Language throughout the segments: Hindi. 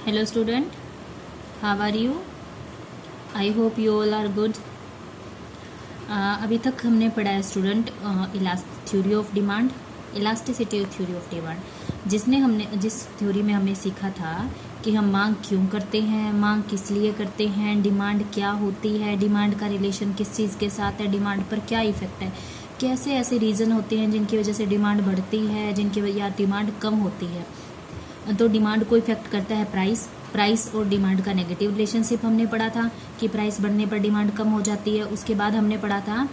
Hello student, how are you? I hope you all are good. अभी तक हमने पढ़ा है student theory of demand, elasticity theory of demand, जिस थ्योरी में हमने सीखा था कि हम मांग क्यों करते हैं, मांग किस लिए करते हैं, डिमांड क्या होती है, डिमांड का रिलेशन किस चीज़ के साथ है, डिमांड पर क्या इफेक्ट है, कैसे ऐसे रीज़न होते हैं जिनकी वजह से डिमांड बढ़ती है, जिनकी वजह या डिमांड कम होती है। तो डिमांड को इफेक्ट करता है प्राइस और डिमांड का नेगेटिव रिलेशनशिप हमने पढ़ा था कि प्राइस बढ़ने पर डिमांड कम हो जाती है। उसके बाद हमने पढ़ा था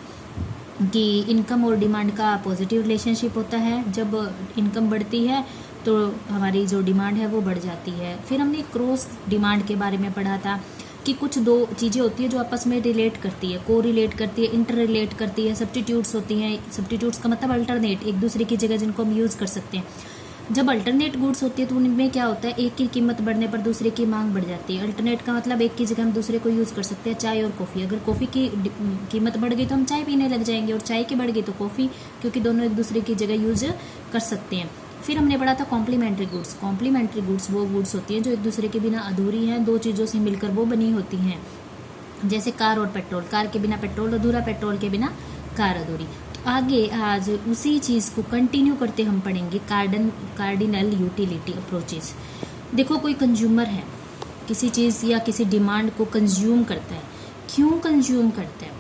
कि इनकम और डिमांड का पॉजिटिव रिलेशनशिप होता है, जब इनकम बढ़ती है तो हमारी जो डिमांड है वो बढ़ जाती है। फिर हमने क्रॉस डिमांड के बारे में पढ़ा था कि कुछ दो चीज़ें होती है जो आपस में रिलेट करती है, को रिलेट करती है, इंटर रिलेट करती है, सब्स्टिट्यूट्स होती हैं। सब्स्टिट्यूट्स का मतलब अल्टरनेट, एक दूसरे की जगह जिनको हम यूज़ कर सकते हैं। जब अल्टरनेट गुड्स होती है तो उनमें क्या होता है, एक की कीमत बढ़ने पर दूसरे की मांग बढ़ जाती है। अल्टरनेट का मतलब एक की जगह हम दूसरे को यूज़ कर सकते हैं, चाय और कॉफ़ी। अगर कॉफ़ी की कीमत बढ़ गई तो हम चाय पीने लग जाएंगे, और चाय की बढ़ गई तो कॉफ़ी, क्योंकि दोनों एक दूसरे की जगह यूज कर सकते हैं। फिर हमने पढ़ा था कॉम्प्लीमेंट्री गुड्स। कॉम्प्लीमेंट्री गुड्स वो गुड्स होती हैं जो एक दूसरे के बिना अधूरी हैं, दो चीज़ों से मिलकर वो बनी होती हैं, जैसे कार और पेट्रोल, कार के बिना पेट्रोल अधूरा, पेट्रोल के बिना कार अधूरी। आगे आज उसी चीज़ को कंटिन्यू करते हम पढ़ेंगे कार्डिनल यूटिलिटी अप्रोचेस। देखो, कोई कंज्यूमर है, किसी चीज़ या किसी डिमांड को कंज्यूम करता है। क्यों कंज्यूम करता है,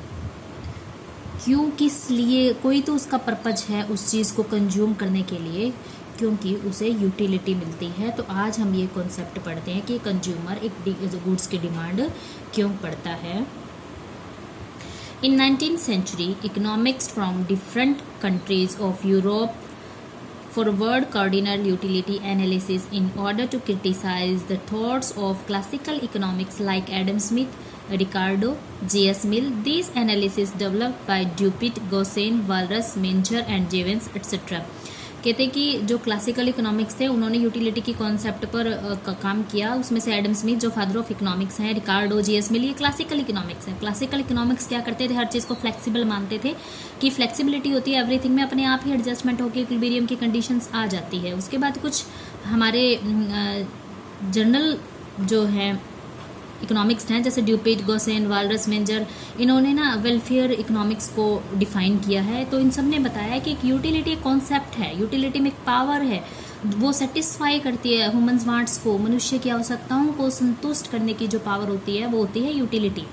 क्यों, किस लिए? कोई तो उसका पर्पज है उस चीज़ को कंज्यूम करने के लिए, क्योंकि उसे यूटिलिटी मिलती है। तो आज हम ये कॉन्सेप्ट पढ़ते हैं कि कंज्यूमर एक गुड्स की डिमांड क्यों पड़ता है। In 19th century, economics from different countries of Europe forward cardinal utility analysis in order to criticize the thoughts of classical economics like Adam Smith, Ricardo, J.S. Mill. These analyses developed by Dupuit, Gosselin, Walras, Menger and Jevons etc. कहते हैं कि जो क्लासिकल इकोनॉमिक्स थे उन्होंने यूटिलिटी की कॉन्सेप्ट पर काम किया। उसमें से एडम स्मिथ जो फादर ऑफ इकोनॉमिक्स हैं, रिकार्डो, जीएस मिल, ये क्लासिकल इकोनॉमिक्स है। क्लासिकल इकोनॉमिक्स क्या करते थे, हर चीज़ को फ्लेक्सिबल मानते थे कि फ्लेक्सिबिलिटी होती है एवरीथिंग में, अपने आप ही एडजस्टमेंट होकर इक्विलिब्रियम की कंडीशंस आ जाती है। उसके बाद कुछ हमारे जर्नल जो है इकोनॉमिक्स हैं, जैसे ड्यूपिट, गोसेन, वालरस, मेंजर, इन्होंने ना वेलफेयर इकोनॉमिक्स को डिफाइन किया है। तो इन सब ने बताया कि एक यूटिलिटी एक कॉन्सेप्ट है, यूटिलिटी में एक पावर है, वो सेटिस्फाई करती है ह्यूमन्स वांट्स को, मनुष्य की आवश्यकताओं को संतुष्ट करने की जो पावर होती है वो होती है utility.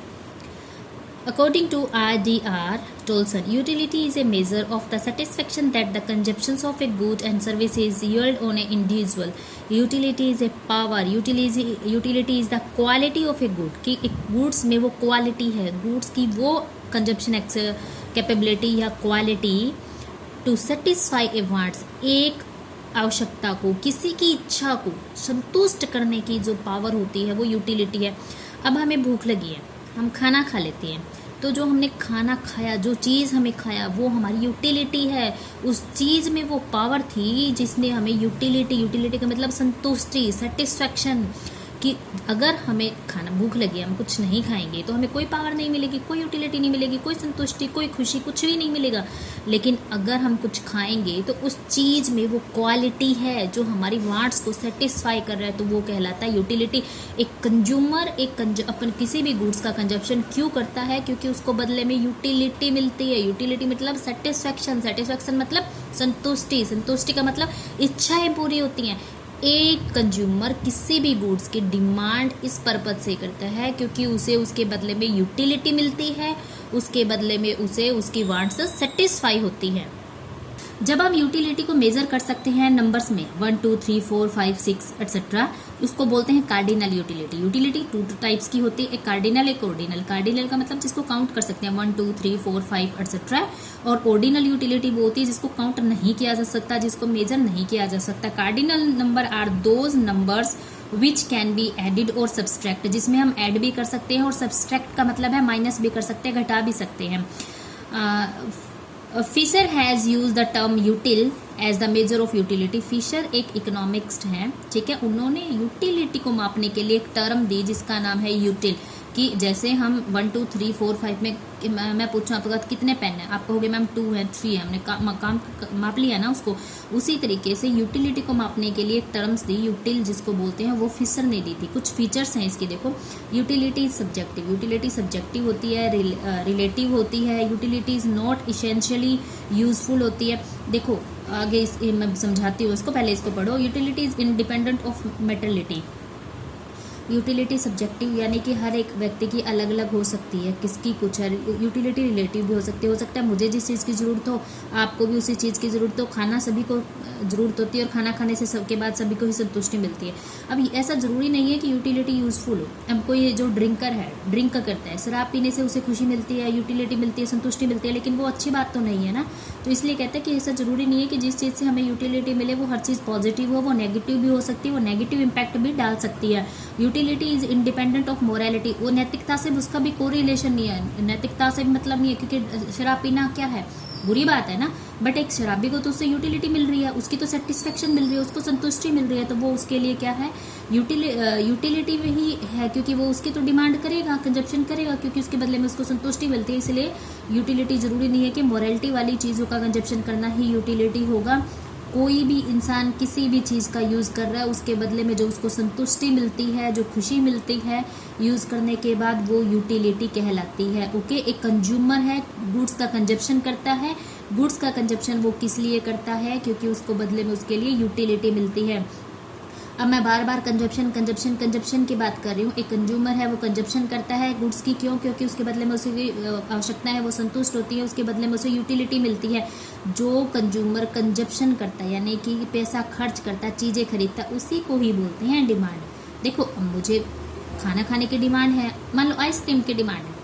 According to R.D.R. Tolson, utility is a measure of the satisfaction that the consumptions of a good and services yield on an individual. Utility is a power. Utility is the quality of a good. कि एक goods में वो quality है, goods की वो consumption capability या quality to satisfy a wants, एक आवश्यकता को, किसी की इच्छा को संतुष्ट करने की जो पावर होती है वो यूटिलिटी है। अब हमें भूख लगी है, हम खाना खा लेते हैं, तो जो हमने खाना खाया, जो चीज़ हमें खाया, वो हमारी यूटिलिटी है। उस चीज़ में वो पावर थी जिसने हमें यूटिलिटी का मतलब संतुष्टि, सेटिस्फैक्शन, कि अगर हमें खाना भूख लगी, हम कुछ नहीं खाएंगे तो हमें कोई पावर नहीं मिलेगी, कोई यूटिलिटी नहीं मिलेगी, कोई संतुष्टि, कोई खुशी, कुछ भी नहीं मिलेगा। लेकिन अगर हम कुछ खाएंगे तो उस चीज़ में वो क्वालिटी है जो हमारी वांट्स को सेटिस्फाई कर रहा है, तो वो कहलाता है यूटिलिटी। एक कंज्यूमर अपन किसी भी गुड्स का कंजप्शन क्यों करता है, क्योंकि उसको बदले में यूटिलिटी मिलती है। यूटिलिटी मतलब सेटिस्फैक्शन मतलब संतुष्टि का मतलब इच्छाएं पूरी होती हैं। एक कंज्यूमर किसी भी गुड्स की डिमांड इस पर्पज से करता है क्योंकि उसे उसके बदले में यूटिलिटी मिलती है, उसके बदले में उसे उसकी वांट्स सेटिस्फाई होती है। जब हम यूटिलिटी को मेजर कर सकते हैं नंबर्स में 1 2 3 4 5 6 एटसेट्रा, उसको बोलते हैं cardinal utility. Utility two types की होती है, एक कार्डिनल एक ऑर्डिनल। कार्डिनल का मतलब जिसको काउंट कर सकते हैं 1 2 3 4 5 एटसेट्रा, और ऑर्डिनल यूटिलिटी वो होती है जिसको काउंट नहीं किया जा सकता, जिसको मेजर नहीं किया जा सकता। Cardinal number are those numbers which can be added or subtract, जिसमें हम ऐड भी कर सकते हैं और सब्सट्रैक्ट का मतलब है माइनस भी कर सकते हैं, घटा भी सकते हैं। Fisher has used the term util as the measure of utility. Fisher एक इकोनॉमिस्ट हैं, ठीक है, उन्होंने यूटिलिटी को मापने के लिए एक टर्म दी जिसका नाम है यूटिल। कि जैसे हम 1 2 3 4 5 में मैं पूछूं आपका कितने पेन है, आप कहोगे मैम 2 है 3 है, हमने काम माप लिया ना उसको। उसी तरीके से यूटिलिटी को मापने के लिए एक टर्म्स दी, यूटिल जिसको बोलते हैं, वो फिशर ने दी थी। कुछ फीचर्स हैं इसकी, देखो। यूटिलिटी सब्जेक्टिव, यूटिलिटी सब्जेक्टिव होती है, रिलेटिव होती है, utility is not essentially useful होती है। देखो आगे मैं समझाती हूँ इसको, पहले इसको पढ़ो। Utility is independent of materiality. Utility subjective यानी कि हर एक व्यक्ति की अलग अलग हो सकती है, किसकी कुछ है। यूटिलिटी रिलेटिव भी हो सकता है मुझे जिस चीज़ की ज़रूरत हो आपको भी उसी चीज़ की ज़रूरत हो। खाना सभी को ज़रूरत होती है और खाना खाने से सबके बाद सभी को ही संतुष्टि मिलती है। अब ऐसा ज़रूरी नहीं है कि यूटिलिटी यूज़फुल हो। अब कोई जो ड्रिंकर है, ड्रिंक करता है, शराब पीने से उसे खुशी मिलती है, यूटिलिटी मिलती है, संतुष्टि मिलती है, लेकिन वो अच्छी बात तो नहीं है ना। तो इसलिए कहते हैं कि ऐसा ज़रूरी नहीं है कि जिस चीज़ से हमें यूटिलिटी मिले वो हर चीज़ पॉजिटिव हो, वो नेगेटिव भी हो सकती है, वो नेगेटिव इम्पैक्ट भी डाल सकती है। Utility is independent of morality, वो नैतिकता से उसका भी कोई रिलेशन नहीं है, नैतिकता से भी मतलब नहीं है, क्योंकि शराब पीना क्या है, बुरी बात है ना, बट एक शराबी को तो उससे यूटिलिटी मिल रही है, उसकी तो सेटिस्फेक्शन मिल रही है, उसको संतुष्टि मिल रही है, तो वो उसके लिए क्या है, यूटिलिटी में ही है, क्योंकि वो उसकी तो डिमांड करेगा, कंजप्शन करेगा, क्योंकि उसके बदले में उसको संतुष्टि मिलती है। इसलिए यूटिलिटी जरूरी नहीं है कि मोरालिटी वाली चीज़ों का कंजप्शन करना ही यूटिलिटी होगा। कोई भी इंसान किसी भी चीज़ का यूज़ कर रहा है, उसके बदले में जो उसको संतुष्टि मिलती है, जो खुशी मिलती है यूज़ करने के बाद, वो यूटिलिटी कहलाती है। ओके, एक कंज्यूमर है, गुड्स का कंजप्शन करता है, गुड्स का कंजप्शन वो किस लिए करता है, क्योंकि उसको बदले में उसके लिए यूटिलिटी मिलती है। अब मैं बार बार कंजप्शन की बात कर रही हूँ। एक कंज्यूमर है, वो कंजप्शन करता है गुड्स की, क्यों? क्योंकि उसके बदले में उसे आवश्यकता है, वो संतुष्ट होती है, उसके बदले में उसे यूटिलिटी मिलती है। जो कंज्यूमर कंजप्शन करता है यानी कि पैसा खर्च करता है, चीज़ें खरीदता है, उसी को ही बोलते हैं डिमांड। देखो अब मुझे खाना खाने की डिमांड है, मान लो आइसक्रीम की डिमांड है,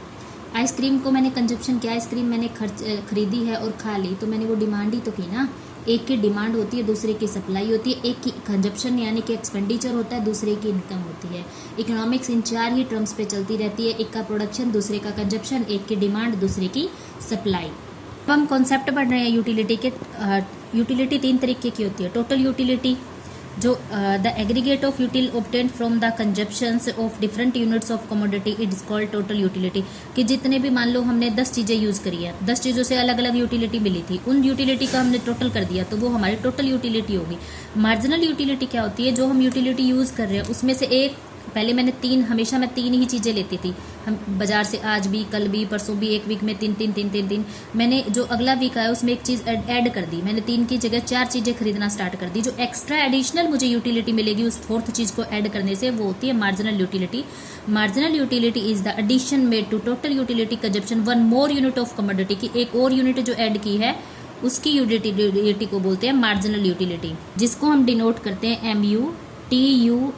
आइसक्रीम को मैंने कंजप्शन किया, आइसक्रीम मैंने खरीदी है और खा ली, तो मैंने वो डिमांड ही तो की ना। एक की डिमांड होती है, दूसरे की सप्लाई होती है। एक की कंजप्शन यानी कि एक्सपेंडिचर होता है, दूसरे की इनकम होती है। इकोनॉमिक्स इन 4 ही टर्म्स पे चलती रहती है, एक का प्रोडक्शन, दूसरे का कंजप्शन, एक की डिमांड, दूसरे की सप्लाई। अब हम कॉन्सेप्ट पढ़ रहे हैं यूटिलिटी के। यूटिलिटी 3 तरीके की होती है। टोटल यूटिलिटी, जो the aggregate of यूटिल obtained from the consumptions of different units of commodity, it is called total utility. कि जितने भी मान लो हमने 10 चीज़ें यूज़ करी है, 10 चीज़ों से अलग अलग यूटिलिटी मिली थी, उन यूटिलिटी का हमने टोटल कर दिया, तो वो हमारी टोटल यूटिलिटी होगी। मार्जिनल यूटिलिटी क्या होती है? जो हम यूटिलिटी यूज़ कर रहे हैं उसमें से एक, पहले मैंने हमेशा मैं 3 ही चीज़ें लेती थी, हम बाजार से, आज भी, कल भी, परसों भी, एक वीक में 3 मैंने जो अगला वीक आया उसमें एक चीज़ ऐड कर दी, मैंने 3 की जगह 4 चीज़ें खरीदना स्टार्ट कर दी। जो एक्स्ट्रा एडिशनल मुझे यूटिलिटी मिलेगी उस 4th चीज़ को ऐड करने से, वो होती है marginal utility. Marginal utility is the addition made to total utility consumption one more unit of commodity, की एक और यूनिट जो ऐड की है उसकी यूटिलिटी को बोलते हैं मार्जिनल यूटिलिटी, जिसको हम डिनोट करते हैं MUTUN।